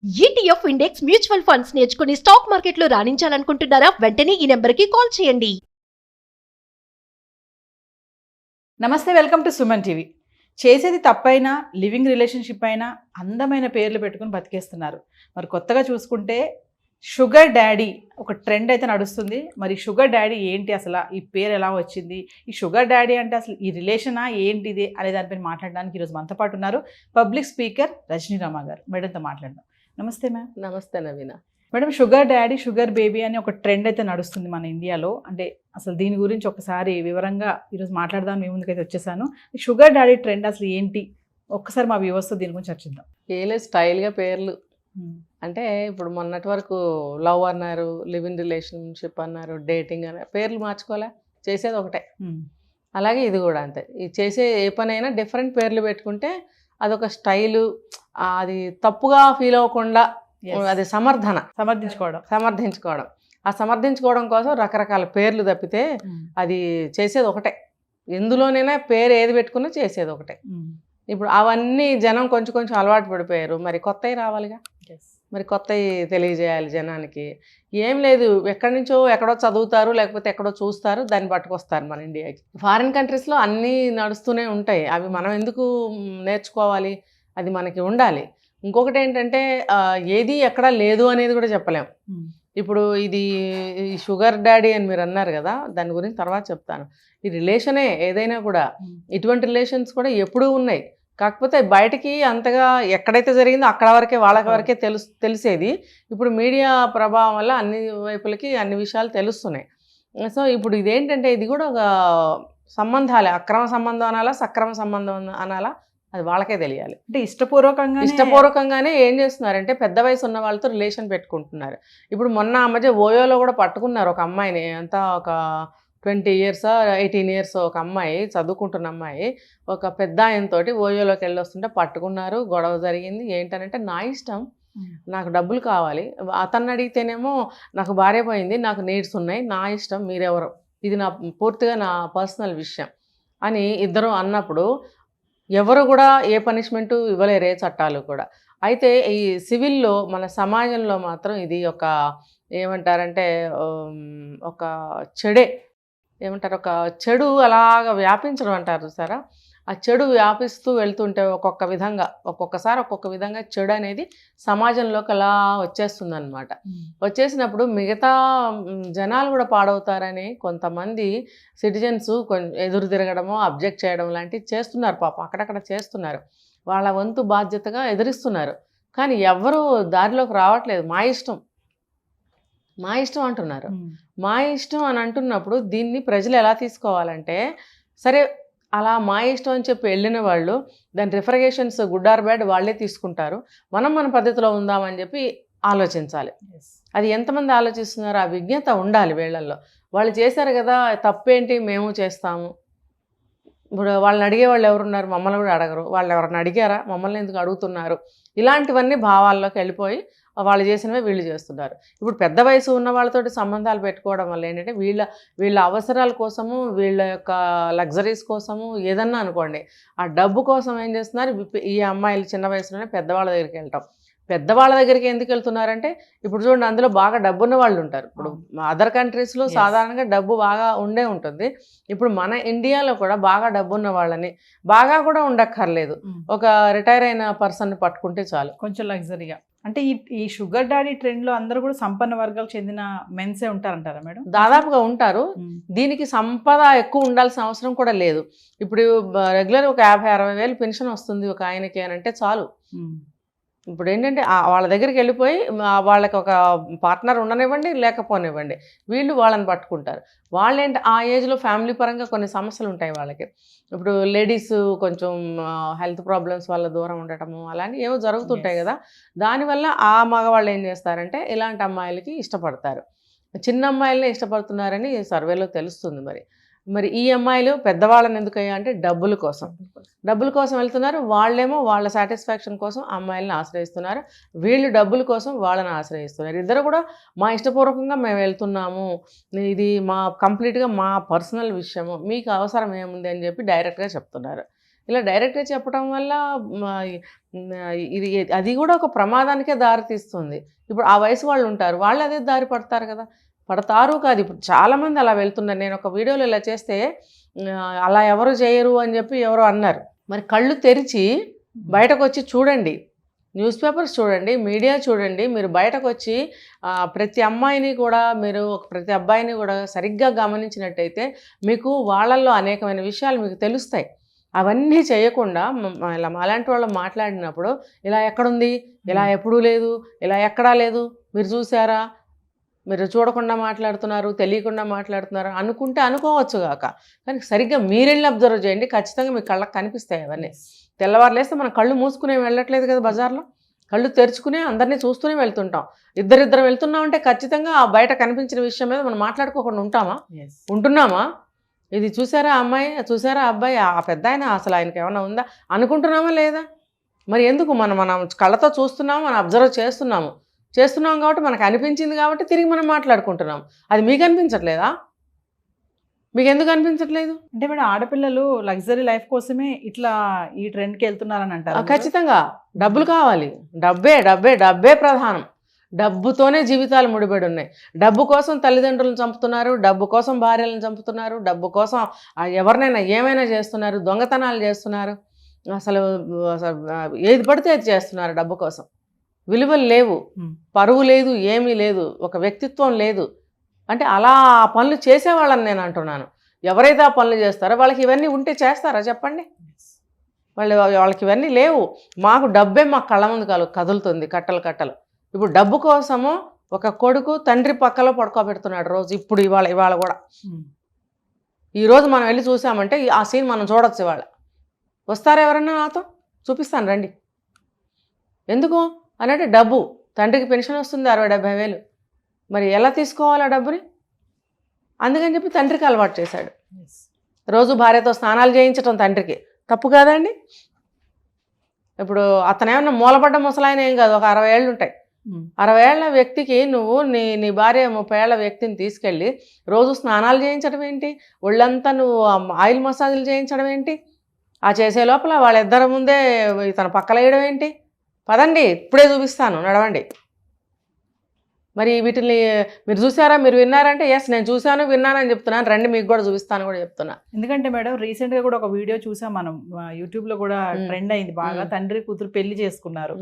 ETF index mutual funds నేర్చుకుని stock మార్కెట్లో రాణించాలనుకుంటున్నారా? వెంటనే ఈ నెంబర్కి కాల్ చేయండి. నమస్తే, వెల్కమ్ టు సుమన్ టీవీ. చేసేది తప్పైనా, లివింగ్ రిలేషన్షిప్ అయినా అందమైన పేర్లు పెట్టుకుని బతికేస్తున్నారు. మరి కొత్తగా చూసుకుంటే షుగర్ డాడీ ఒక ట్రెండ్ అయితే నడుస్తుంది. మరి షుగర్ డాడీ ఏంటి, అసలు ఈ పేరు ఎలా వచ్చింది, ఈ షుగర్ డాడీ అంటే అసలు ఈ రిలేషనా ఏంటిది అనే దానిపైన మాట్లాడడానికి ఈరోజు మనతో పాటు ఉన్నారు పబ్లిక్ స్పీకర్ రజనీ రామ గారు. మేడంతో మాట్లాడదాం. నమస్తే మ్యామ్. నమస్తే Naveena. Madam, sugar daddy sugar baby అని ఒక ట్రెండ్ అయితే నడుస్తుంది మన ఇండియాలో. అంటే అసలు దీని గురించి ఒకసారి వివరంగా ఈరోజు మాట్లాడదాం మీ ముందుకైతే వచ్చేసాను. ఈ షుగర్ డాడీ ట్రెండ్ అసలు ఏంటి, ఒక్కసారి మా వ్యూవర్స్తో దీని గురించి చర్చిద్దాం. ఏలే స్టైల్గా పేర్లు అంటే ఇప్పుడు మొన్నటి వరకు లవ్ అన్నారు, లివ్ ఇన్ రిలేషన్షిప్ అన్నారు, డేటింగ్ అన్నారు, పేర్లు మార్చుకోలే, చేసేది ఒకటే. అలాగే ఇది కూడా అంతే. ఈ చేసే ఏ పనైనా డిఫరెంట్ పేర్లు పెట్టుకుంటే అదొక స్టైలు, అది తప్పుగా ఫీల్ అవ్వకుండా అది సమర్థించుకోవడం. ఆ సమర్థించుకోవడం కోసం రకరకాల పేర్లు తప్పితే అది చేసేది ఒకటే. ఎందులోనైనా పేరు ఏది పెట్టుకున్నా చేసేది ఒకటే. ఇప్పుడు అవన్నీ జనం కొంచెం కొంచెం అలవాటు పడిపోయారు. మరి కొత్తవి రావాలిగా, మరి కొత్తవి తెలియజేయాలి జనానికి. ఏం లేదు, ఎక్కడి నుంచో ఎక్కడో చదువుతారు, లేకపోతే ఎక్కడో చూస్తారు, దాన్ని పట్టుకొస్తారు మన ఇండియాకి. ఫారిన్ కంట్రీస్లో అన్నీ నడుస్తూనే ఉంటాయి. అవి మనం ఎందుకు నేర్చుకోవాలి, అది మనకి ఉండాలి. ఇంకొకటి ఏంటంటే ఏది ఎక్కడా లేదు అనేది కూడా చెప్పలేం. ఇప్పుడు ఇది షుగర్ డాడీ అని మీరు అన్నారు కదా, దాని గురించి తర్వాత చెప్తాను. ఈ రిలేషనే ఏదైనా కూడా, ఇటువంటి రిలేషన్స్ కూడా ఎప్పుడూ ఉన్నాయి. కాకపోతే బయటికి అంతగా ఎక్కడైతే జరిగిందో అక్కడ వరకే, వాళ్ళకి వరకే తెలిసేది. ఇప్పుడు మీడియా ప్రభావం వల్ల అన్ని వైపులకి అన్ని విషయాలు తెలుస్తున్నాయి. సో ఇప్పుడు ఇదేంటంటే ఇది కూడా ఒక సంబంధాలే, అక్రమ సంబంధం అనాలా, సక్రమ సంబంధం అనాలా, అది వాళ్ళకే తెలియాలి. అంటే ఇష్టపూర్వకంగానే ఏం చేస్తున్నారంటే పెద్ద వయసు ఉన్న వాళ్ళతో రిలేషన్ పెట్టుకుంటున్నారు. ఇప్పుడు మొన్న ఆ మధ్య ఓయోలో కూడా పట్టుకున్నారు ఒక అమ్మాయిని. అంతా ఒక 20 years 18 years ఒక అమ్మాయి, చదువుకుంటున్న అమ్మాయి, ఒక పెద్ద ఆయనతోటి ఓయోలోకి వెళ్ళొస్తుంటే పట్టుకున్నారు, గొడవ జరిగింది. ఏంటనంటే నా ఇష్టం, నాకు డబ్బులు కావాలి. అతన్ని అడిగితేనేమో నాకు భార్య పోయింది, నాకు నీడ్స్ ఉన్నాయి, నా ఇష్టం, మీరెవరు, ఇది నా పూర్తిగా నా పర్సనల్ విషయం అని ఇద్దరు అన్నప్పుడు ఎవరు కూడా ఏ పనిష్మెంటు ఇవ్వలేరే చట్టాలు కూడా. అయితే ఈ సివిల్లో మన సమాజంలో మాత్రం ఇది ఒక ఏమంటారంటే ఒక చెడే, ఏమంటారు, ఒక చెడు అలాగ వ్యాపించడం అంటారు చూసారా. ఆ చెడు వ్యాపిస్తూ వెళ్తుంటే ఒక్కొక్కసారి ఒక్కొక్క విధంగా చెడు అనేది సమాజంలోకి అలా వచ్చేస్తుంది అనమాట. వచ్చేసినప్పుడు మిగతా జనాలు కూడా పాడవుతారని కొంతమంది సిటిజన్స్ ఎదురు తిరగడమో, అబ్జెక్ట్ చేయడం లాంటివి చేస్తున్నారు. పాపం అక్కడక్కడ చేస్తున్నారు, వాళ్ళ వంతు బాధ్యతగా ఎదిరిస్తున్నారు. కానీ ఎవరు దారిలోకి రావట్లేదు. మా ఇష్టం అంటున్నారు. మా ఇష్టం అని అంటున్నప్పుడు దీన్ని ప్రజలు ఎలా తీసుకోవాలంటే, సరే అలా మా ఇష్టం అని చెప్పి వెళ్ళిన వాళ్ళు దాని రిఫర్గేషన్స్ గుడ్ ఆర్ బ్యాడ్ వాళ్ళే తీసుకుంటారు. మనం మన పద్ధతిలో ఉందామని చెప్పి ఆలోచించాలి. అది ఎంతమంది ఆలోచిస్తున్నారో ఆ విజ్ఞత ఉండాలి వీళ్ళల్లో. వాళ్ళు చేశారు కదా, తప్పేంటి, మేము చేస్తాము. ఇప్పుడు వాళ్ళని అడిగే వాళ్ళు ఎవరున్నారు, మమ్మల్ని కూడా అడగరు. వాళ్ళు ఎవరిని అడిగారా, మమ్మల్ని ఎందుకు అడుగుతున్నారు, ఇలాంటివన్నీ భావాల్లోకి వెళ్ళిపోయి వాళ్ళు చేసినవే వీళ్ళు చేస్తున్నారు. ఇప్పుడు పెద్ద వయసు ఉన్న వాళ్ళతోటి సంబంధాలు పెట్టుకోవడం వల్ల ఏంటంటే వీళ్ళ అవసరాల కోసము, వీళ్ళ యొక్క లగ్జరీస్ కోసము, ఏదన్నా అనుకోండి, ఆ డబ్బు కోసం ఏం చేస్తున్నారు, ఈ అమ్మాయిలు చిన్న వయసులోనే పెద్దవాళ్ళ దగ్గరికి వెళ్ళటం. పెద్దవాళ్ళ దగ్గరికి ఎందుకు వెళ్తున్నారంటే, ఇప్పుడు చూడండి, అందులో బాగా డబ్బున్న వాళ్ళు ఉంటారు. ఇప్పుడు అదర్ కంట్రీస్లో సాధారణంగా డబ్బు బాగా ఉండే ఉంటుంది. ఇప్పుడు మన ఇండియాలో కూడా బాగా డబ్బున్న వాళ్ళని, బాగా కూడా ఉండక్కర్లేదు, ఒక రిటైర్ అయిన పర్సన్ పట్టుకుంటే చాలు, కొంచెం లగ్జరీగా. అంటే ఈ షుగర్ డాడీ ట్రెండ్లో అందరూ కూడా సంపన్న వర్గాలకు చెందిన మెన్సే ఉంటారంటారా మేడం? దాదాపుగా ఉంటారు. దీనికి సంపద ఎక్కువ ఉండాల్సిన అవసరం కూడా లేదు. ఇప్పుడు రెగ్యులర్ ఒక 50-60 వేలు పెన్షన్ వస్తుంది ఒక ఆయనకి అని అంటే చాలు. ఇప్పుడు ఏంటంటే వాళ్ళ దగ్గరికి వెళ్ళిపోయి వాళ్ళకి ఒక పార్ట్నర్ ఉండనివ్వండి, లేకపోనివ్వండి, వీళ్ళు వాళ్ళని పట్టుకుంటారు. వాళ్ళేంటి ఆ ఏజ్లో ఫ్యామిలీ పరంగా కొన్ని సమస్యలు ఉంటాయి వాళ్ళకి. ఇప్పుడు లేడీస్ కొంచెం హెల్త్ ప్రాబ్లమ్స్ వల్ల దూరం ఉండటము అలాంటివి ఏవో జరుగుతుంటాయి కదా. దానివల్ల ఆ మగవాళ్ళు ఏం చేస్తారంటే ఇలాంటి అమ్మాయిలకి ఇష్టపడతారు. చిన్న అమ్మాయిలనే ఇష్టపడుతున్నారని సర్వేలో తెలుస్తుంది. మరి ఈ అమ్మాయిలు పెద్దవాళ్ళని ఎందుకయ్యా అంటే డబ్బుల కోసం వెళ్తున్నారు. వాళ్ళేమో వాళ్ళ సాటిస్ఫాక్షన్ కోసం అమ్మాయిలను ఆశ్రయిస్తున్నారు, వీళ్ళు డబ్బుల కోసం వాళ్ళని ఆశ్రయిస్తున్నారు. ఇద్దరు కూడా మా ఇష్టపూర్వకంగా మేము వెళ్తున్నాము, ఇది కంప్లీట్గా మా పర్సనల్ విషయము, మీకు అవసరం ఏముంది అని చెప్పి డైరెక్ట్గా చెప్తున్నారు. ఇలా డైరెక్ట్గా చెప్పడం వల్ల ఇది అది కూడా ఒక ప్రమాదానికే దారి తీస్తుంది. ఇప్పుడు ఆ వయసు వాళ్ళు ఉంటారు, వాళ్ళు అదే దారి పడతారు కదా, పడతారు కాదు. ఇప్పుడు చాలామంది అలా వెళ్తున్నారు. నేను ఒక వీడియోలో ఇలా చేస్తే అలా ఎవరు చేయరు అని చెప్పి ఎవరో అన్నారు. మరి కళ్ళు తెరిచి బయటకు వచ్చి చూడండి, న్యూస్ పేపర్స్ చూడండి, మీడియా చూడండి. మీరు బయటకు వచ్చి ప్రతి అమ్మాయిని కూడా మీరు ప్రతి అబ్బాయిని కూడా సరిగ్గా గమనించినట్టయితే మీకు వాళ్ళల్లో అనేకమైన విషయాలు మీకు తెలుస్తాయి. అవన్నీ చేయకుండా ఇలా అలాంటి వాళ్ళు మాట్లాడినప్పుడు ఇలా ఎక్కడుంది, ఇలా ఎప్పుడూ లేదు, ఇలా ఎక్కడా లేదు, మీరు చూసారా, మీరు చూడకుండా మాట్లాడుతున్నారు, తెలియకుండా మాట్లాడుతున్నారు అనుకుంటే అనుకోవచ్చు కాక, కానీ సరిగ్గా మీరెళ్ళి అబ్జర్వ్ చేయండి, ఖచ్చితంగా మీ కళ్ళకి కనిపిస్తాయి అవన్నీ. తెల్లవారులేస్తే మనం కళ్ళు మూసుకునే వెళ్ళట్లేదు కదా బజార్లో, కళ్ళు తెరుచుకునే అందరినీ చూస్తూనే వెళ్తుంటాం. ఇద్దరు వెళ్తున్నామంటే ఖచ్చితంగా ఆ బయట కనిపించిన విషయం మీద మనం మాట్లాడుకోకుండా ఉంటామా? ఉంటున్నామా? ఇది చూసారా అమ్మాయి, చూసారా అబ్బాయి, ఆ పెద్ద ఆయన అసలు ఆయనకి ఏమైనా ఉందా అనుకుంటున్నామా లేదా? మరి ఎందుకు మనం కళ్ళతో చూస్తున్నాము, మనం అబ్జర్వ్ చేస్తున్నాం కాబట్టి మనకు అనిపించింది కాబట్టి తిరిగి మనం మాట్లాడుకుంటున్నాం. అది మీకు అనిపించట్లేదా? మీకు ఎందుకు అనిపించట్లేదు? అంటే మేడం ఆడపిల్లలు లగ్జరీ లైఫ్ కోసమే ఇట్లా ఈ ట్రెండ్కి వెళ్తున్నారని అంటారు. ఖచ్చితంగా డబ్బులు కావాలి, డబ్బే ప్రధానం. డబ్బుతోనే జీవితాలు ముడిపడి ఉన్నాయి. డబ్బు కోసం తల్లిదండ్రులను చంపుతున్నారు, డబ్బు కోసం భార్యలను చంపుతున్నారు, డబ్బు కోసం ఎవరినైనా ఏమైనా చేస్తున్నారు, దొంగతనాలు చేస్తున్నారు, అసలు ఏది పడితే అది చేస్తున్నారు డబ్బు కోసం. విలువలు లేవు, పరువు లేదు, ఏమీ లేదు, ఒక వ్యక్తిత్వం లేదు. అంటే అలా ఆ పనులు చేసేవాళ్ళని నేను అంటున్నాను. ఎవరైతే ఆ పనులు చేస్తారో వాళ్ళకి ఇవన్నీ ఉంటే చేస్తారా చెప్పండి? వాళ్ళకి ఇవన్నీ లేవు. మాకు డబ్బే మాకు కళ్ళ ముందు కదులుతుంది కట్టలు. ఇప్పుడు డబ్బు కోసము ఒక కొడుకు తండ్రి పక్కలో పడుకోబెడుతున్నాడు రోజు. ఇప్పుడు ఇవాళ కూడా ఈరోజు మనం వెళ్ళి చూసామంటే ఆ సీన్ మనం చూడొచ్చు. ఇవాళ వస్తారా ఎవరన్నా నాతో? చూపిస్తాను రండి. ఎందుకు అనంటే డబ్బు. తండ్రికి పెన్షన్ వస్తుంది 60-70 వేలు. మరి ఎలా తీసుకోవాలి ఆ డబ్బుని? అందుకని చెప్పి తండ్రికి అలవాటు చేశాడు. రోజు భార్యతో స్నానాలు చేయించడం తండ్రికి తప్పు కాదండి? ఇప్పుడు అతనేమన్నా మూలపడ్డ ముసలాయన ఏం కాదు, ఒక 60 ఏళ్ళు ఉంటాయి. 60 ఏళ్ల వ్యక్తికి నువ్వు నీ భార్య 30 ఏళ్ల వ్యక్తిని తీసుకెళ్ళి రోజు స్నానాలు చేయించడం ఏంటి, ఒళ్ళంతా నువ్వు ఆయిల్ మసాజులు చేయించడం ఏంటి? ఆ చేసే లోపల వాళ్ళిద్దరి ముందే తన పక్కల వేయడం ఏంటి? పదండి ఇప్పుడే చూపిస్తాను, నడవండి. మరి వీటిని మీరు చూసారా, మీరు విన్నారంటే ఎస్ నేను చూశాను విన్నానని చెప్తున్నాను, రండి మీకు కూడా చూపిస్తాను కూడా చెప్తున్నా. ఎందుకంటే మేడం రీసెంట్గా కూడా ఒక వీడియో చూసాం మనం, యూట్యూబ్లో కూడా ట్రెండ్ అయింది బాగా. తండ్రి కూతురు పెళ్లి చేసుకున్నారు.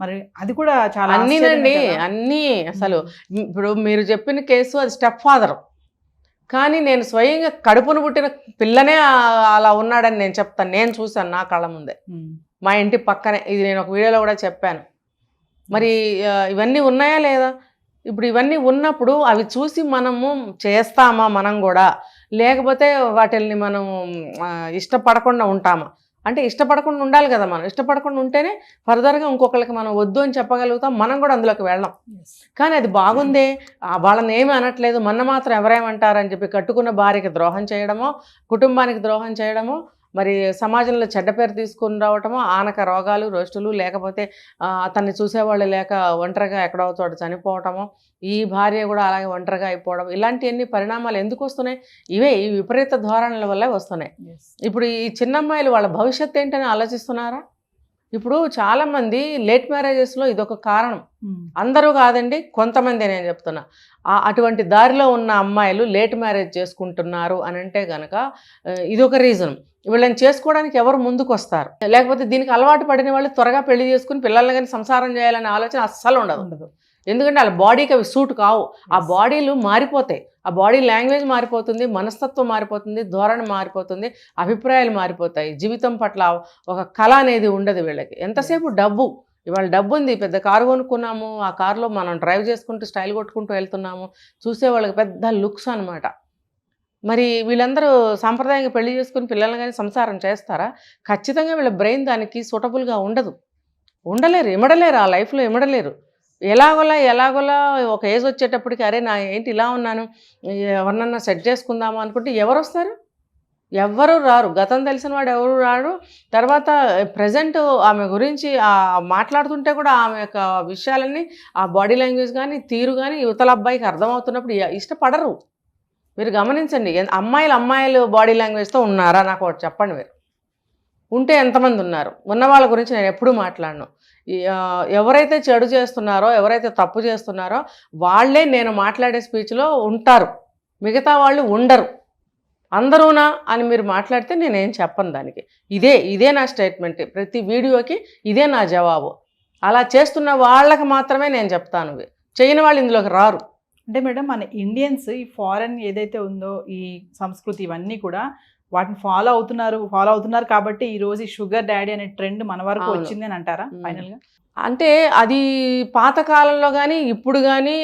మరి అది కూడా చాలా అన్నీనండి, అన్నీ. అసలు ఇప్పుడు మీరు చెప్పిన కేసు అది స్టెప్ ఫాదర్, కానీ నేను స్వయంగా కడుపును పుట్టిన పిల్లనే అలా ఉన్నాడని నేను చెప్తాను. నేను చూశాను నా కళ్ళ ముందే, మా ఇంటి పక్కనే. ఇది నేను ఒక వీడియోలో కూడా చెప్పాను. మరి ఇవన్నీ ఉన్నాయా లేదా? ఇప్పుడు ఇవన్నీ ఉన్నప్పుడు అవి చూసి మనము చేస్తామా మనం కూడా, లేకపోతే వాటిల్ని మనం ఇష్టపడకుండా ఉంటామా? అంటే ఇష్టపడకుండా ఉండాలి కదా. మనం ఇష్టపడకుండా ఉంటేనే ఫర్దర్గా ఇంకొకరికి మనం వద్దు అని చెప్పగలుగుతాం, మనం కూడా అందులోకి వెళ్ళాం. కానీ అది బాగుందే, వాళ్ళని ఏమీ అనట్లేదు, మన మాత్రం ఎవరేమంటారని చెప్పి కట్టుకున్న భార్యకి ద్రోహం చేయడమో, కుటుంబానికి ద్రోహం చేయడమో, మరి సమాజంలో చెడ్డ పేరు తీసుకుని రావటమో, ఆనక రోగాలు రోస్టులు, లేకపోతే అతన్ని చూసేవాళ్ళు లేక ఒంటరిగా ఎక్కడో చోట చనిపోవటమో, ఈ భార్య కూడా అలాగే ఒంటరిగా అయిపోవడం, ఇలాంటివన్నీ పరిణామాలు ఎందుకు వస్తున్నాయి? ఈ విపరీత ధోరణుల వల్లే వస్తున్నాయి. ఇప్పుడు ఈ చిన్నమ్మాయిలు వాళ్ళ భవిష్యత్తు ఏంటని ఆలోచిస్తున్నారా? ఇప్పుడు చాలామంది లేట్ మ్యారేజెస్లో ఇదొక కారణం. అందరూ కాదండి, కొంతమంది నేను చెప్తున్నా. అటువంటి దారిలో ఉన్న అమ్మాయిలు లేట్ మ్యారేజ్ చేసుకుంటున్నారు అని అంటే కనుక ఇదొక రీజన్. వీళ్ళని చేసుకోవడానికి ఎవరు ముందుకు వస్తారు? లేకపోతే దీనికి అలవాటు పడిన వాళ్ళు త్వరగా పెళ్లి చేసుకుని పిల్లల్ని కానీ సంసారం చేయాలనే ఆలోచన అస్సలు ఉండదు. ఎందుకంటే వాళ్ళ బాడీకి అవి సూట్ కావు. ఆ బాడీలు మారిపోతాయి, ఆ బాడీ లాంగ్వేజ్ మారిపోతుంది, మనస్తత్వం మారిపోతుంది, ధోరణి మారిపోతుంది, అభిప్రాయాలు మారిపోతాయి. జీవితం పట్ల ఒక కళ అనేది ఉండదు వీళ్ళకి. ఎంతసేపు డబ్బు. ఇవాళ డబ్బు ఉంది, పెద్ద కారు కొనుక్కున్నాము, ఆ కారులో మనం డ్రైవ్ చేసుకుంటూ స్టైల్ కొట్టుకుంటూ వెళ్తున్నాము, చూసే వాళ్ళకి పెద్ద లుక్స్ అనమాట. మరి వీళ్ళందరూ సాంప్రదాయంగా పెళ్లి చేసుకుని పిల్లల్ని కానీ సంసారం చేస్తారా? ఖచ్చితంగా వీళ్ళ బ్రెయిన్ దానికి సూటబుల్గా ఉండలేరు, ఇమడలేరు, ఆ లైఫ్లో ఇమడలేరు. ఎలాగోలా ఒక ఏజ్ వచ్చేటప్పటికి అరే నా ఏంటి ఇలా ఉన్నాను, ఎవరినన్నా సెట్ చేసుకుందామా అనుకుంటే ఎవరు వస్తారు? ఎవ్వరూ రారు. గతం తెలిసిన వాడు ఎవరు రాడు. తర్వాత ప్రజెంట్ ఆమె గురించి మాట్లాడుతుంటే కూడా ఆమె యొక్క విషయాలన్నీ, ఆ బాడీ లాంగ్వేజ్ కానీ తీరు కానీ యువతల అబ్బాయికి అర్థమవుతున్నప్పుడు ఇష్టపడరు. మీరు గమనించండి, అమ్మాయిలు బాడీ లాంగ్వేజ్తో ఉన్నారా? నాకు ఒకటి చెప్పండి. మీరు ఉంటే ఎంతమంది ఉన్నారు? ఉన్న వాళ్ళ గురించి నేను ఎప్పుడూ మాట్లాడను. ఎవరైతే చెడు చేస్తున్నారో, ఎవరైతే తప్పు చేస్తున్నారో వాళ్ళే నేను మాట్లాడే స్పీచ్లో ఉంటారు, మిగతా వాళ్ళు ఉండరు. అందరూనా అని మీరు మాట్లాడితే నేనేం చెప్పను దానికి. ఇదే నా స్టేట్మెంట్. ప్రతి వీడియోకి ఇదే నా జవాబు. అలా చేస్తున్న వాళ్ళకి మాత్రమే నేను చెప్తాను, చేయని వాళ్ళు ఇందులోకి రారు. అంటే మేడం, మన ఇండియన్స్ ఈ ఫారెన్ ఏదైతే ఉందో ఈ సంస్కృతి ఇవన్నీ కూడా వాటిని ఫాలో అవుతున్నారు కాబట్టి ఈ రోజు ఈ షుగర్ డాడీ అనే ట్రెండ్ మన వరకు అవును. వచ్చింది అని అంటారా ఫైనల్ గా? అంటే అది పాతకాలంలో కానీ ఇప్పుడు కానీ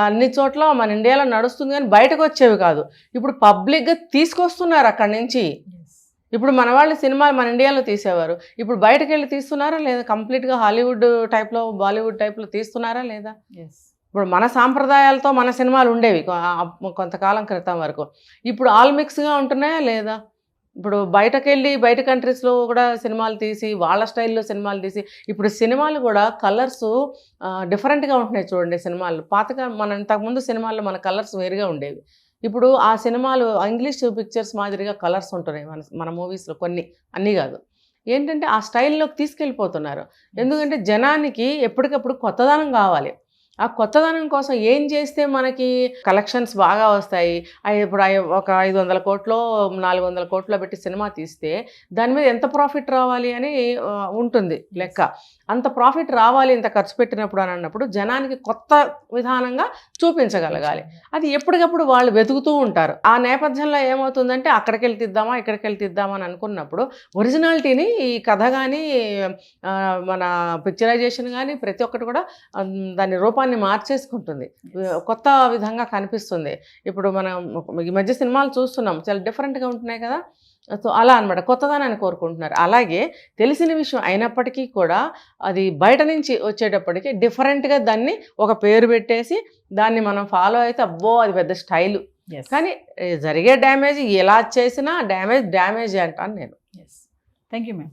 అన్ని చోట్ల మన ఇండియాలో నడుస్తుంది, కానీ బయటకు వచ్చేవి కాదు. ఇప్పుడు పబ్లిక్గా తీసుకొస్తున్నారు అక్కడి నుంచి. ఇప్పుడు మన వాళ్ళు సినిమాలు మన ఇండియాలో తీసేవారు, ఇప్పుడు బయటకు వెళ్ళి తీస్తున్నారా లేదా? కంప్లీట్గా హాలీవుడ్ టైప్లో, బాలీవుడ్ టైప్లో తీస్తున్నారా లేదా? ఇప్పుడు మన సాంప్రదాయాలతో మన సినిమాలు ఉండేవి కొంతకాలం క్రితం వరకు. ఇప్పుడు ఆల్ మిక్స్గా ఉంటున్నాయా లేదా? ఇప్పుడు బయట కంట్రీస్లో కూడా సినిమాలు తీసి వాళ్ళ స్టైల్లో సినిమాలు తీసి, ఇప్పుడు సినిమాలు కూడా కలర్స్ డిఫరెంట్గా ఉంటున్నాయి చూడండి. సినిమాలు పాతగా మన ఇంతకుముందు సినిమాల్లో మన కలర్స్ వేరుగా ఉండేవి. ఇప్పుడు ఆ సినిమాలు ఇంగ్లీష్ పిక్చర్స్ మాదిరిగా కలర్స్ ఉంటున్నాయి మన మూవీస్లో, కొన్ని, అన్నీ కాదు. ఏంటంటే ఆ స్టైల్లోకి తీసుకెళ్ళిపోతున్నారు. ఎందుకంటే జనానికి ఎప్పటికప్పుడు కొత్తదనం కావాలి. ఆ కొత్తదనం కోసం ఏం చేస్తే మనకి కలెక్షన్స్ బాగా వస్తాయి. ఇప్పుడు ఒక 500 కోట్లో 400 కోట్లో పెట్టి సినిమా తీస్తే దాని మీద ఎంత ప్రాఫిట్ రావాలి అని ఉంటుంది లెక్క. అంత ప్రాఫిట్ రావాలి ఇంత ఖర్చు పెట్టినప్పుడు అని అన్నప్పుడు జనానికి కొత్త విధానంగా చూపించగలగాలి. అది ఎప్పటికప్పుడు వాళ్ళు వెతుకుతూ ఉంటారు. ఆ నేపథ్యంలో ఏమవుతుందంటే అక్కడికి వెళ్ళి తీద్దామా ఇక్కడికి వెళ్ళి తీద్దామా అని అనుకున్నప్పుడు ఒరిజినాలిటీని ఈ కథ కానీ మన పిక్చరైజేషన్ కానీ ప్రతి ఒక్కటి కూడా దాని రూపాన్ని మార్చేసుకుంటుంది, కొత్త విధంగా కనిపిస్తుంది. ఇప్పుడు మనం ఈ మధ్య సినిమాలు చూస్తున్నాం, చాలా డిఫరెంట్గా ఉంటున్నాయి కదా. సో అలా అనమాట, కొత్తదనాన్ని కోరుకుంటున్నారు. అలాగే తెలిసిన విషయం అయినప్పటికీ కూడా అది బయట నుంచి వచ్చేటప్పటికి డిఫరెంట్గా దాన్ని ఒక పేరు పెట్టేసి దాన్ని మనం ఫాలో అయితే అబ్బో అది పెద్ద స్టైలు. కానీ జరిగే డ్యామేజ్ ఎలా చేసినా డ్యామేజ్ అంటాను నేను. Thank you ma'am.